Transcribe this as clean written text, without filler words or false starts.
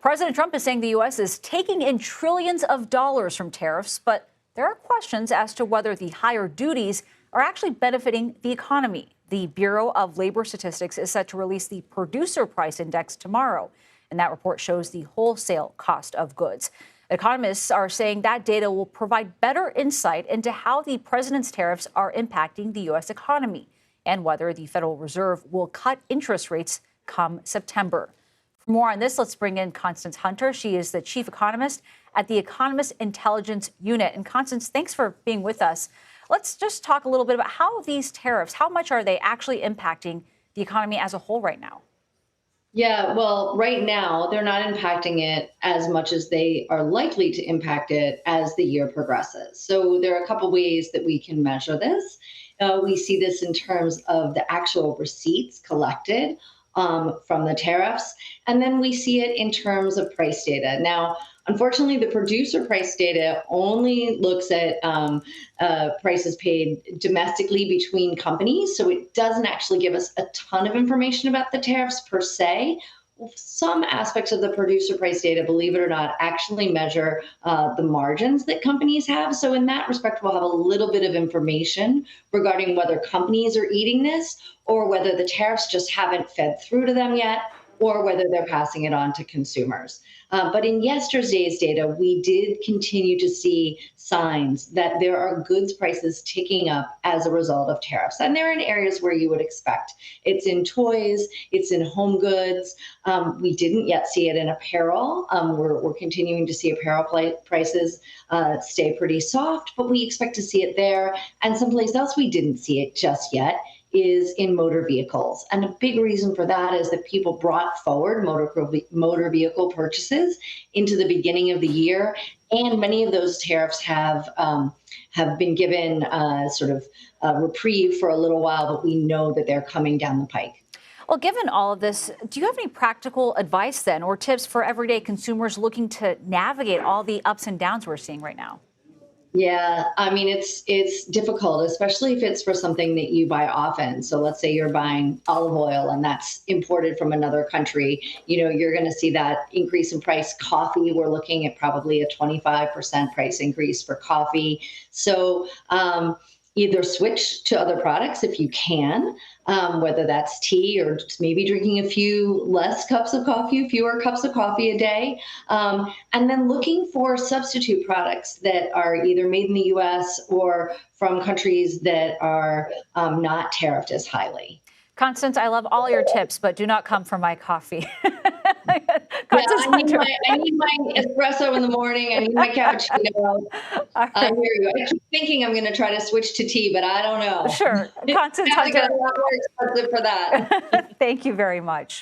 President Trump is saying the U.S. is taking in trillions of dollars from tariffs, but there are questions as to whether the higher duties are actually benefiting the economy. The Bureau of Labor Statistics is set to release the Producer Price Index tomorrow, and that report shows the wholesale cost of goods. Economists are saying that data will provide better insight into how the president's tariffs are impacting the U.S. economy and whether the Federal Reserve will cut interest rates come September. For more on this, let's bring in Constance Hunter. She is the chief economist at the Economist Intelligence Unit. And Constance, thanks for being with us. Let's just talk a little bit about how these tariffs, how much are they actually impacting the economy as a whole right now? Yeah, well, right now, they're not impacting it as much as they are likely to impact it as the year progresses. So there are a couple ways that we can measure this. We see this in terms of the actual receipts collected from the tariffs, and then we see it in terms of price data. Now, unfortunately, the producer price data only looks at prices paid domestically between companies, so it doesn't actually give us a ton of information about the tariffs per se. Some aspects of the producer price data, believe it or not, actually measure the margins that companies have. So in that respect, we'll have a little bit of information regarding whether companies are eating this or whether the tariffs just haven't fed through to them yet, or whether they're passing it on to consumers. But in yesterday's data, we did continue to see signs that there are goods prices ticking up as a result of tariffs. And they're in areas where you would expect. It's in toys, it's in home goods. We didn't yet see it in apparel. We're continuing to see apparel prices stay pretty soft, but we expect to see it there. And someplace else we didn't see it just yet is in motor vehicles. And a big reason for that is that people brought forward motor vehicle purchases into the beginning of the year. And many of those tariffs have been given sort of a reprieve for a little while, but we know that they're coming down the pike. Well, given all of this, do you have any practical advice then or tips for everyday consumers looking to navigate all the ups and downs we're seeing right now? Yeah, I mean, it's difficult, especially if it's for something that you buy often. So let's say you're buying olive oil and that's imported from another country. You know, you're going to see that increase in price. Coffee, we're looking at probably a 25% price increase for coffee. So either switch to other products if you can, whether that's tea or just maybe drinking a few less cups of coffee, fewer cups of coffee a day, and then looking for substitute products that are either made in the U.S. or from countries that are not tariffed as highly. Constance, I love all your tips, but do not come for my coffee. Yeah, I need my espresso in the morning. I need my cappuccino. Right. I hear you. I keep thinking I'm going to try to switch to tea, but I don't know. Sure. Constance Hunter. A lot more expensive for that. Thank you very much.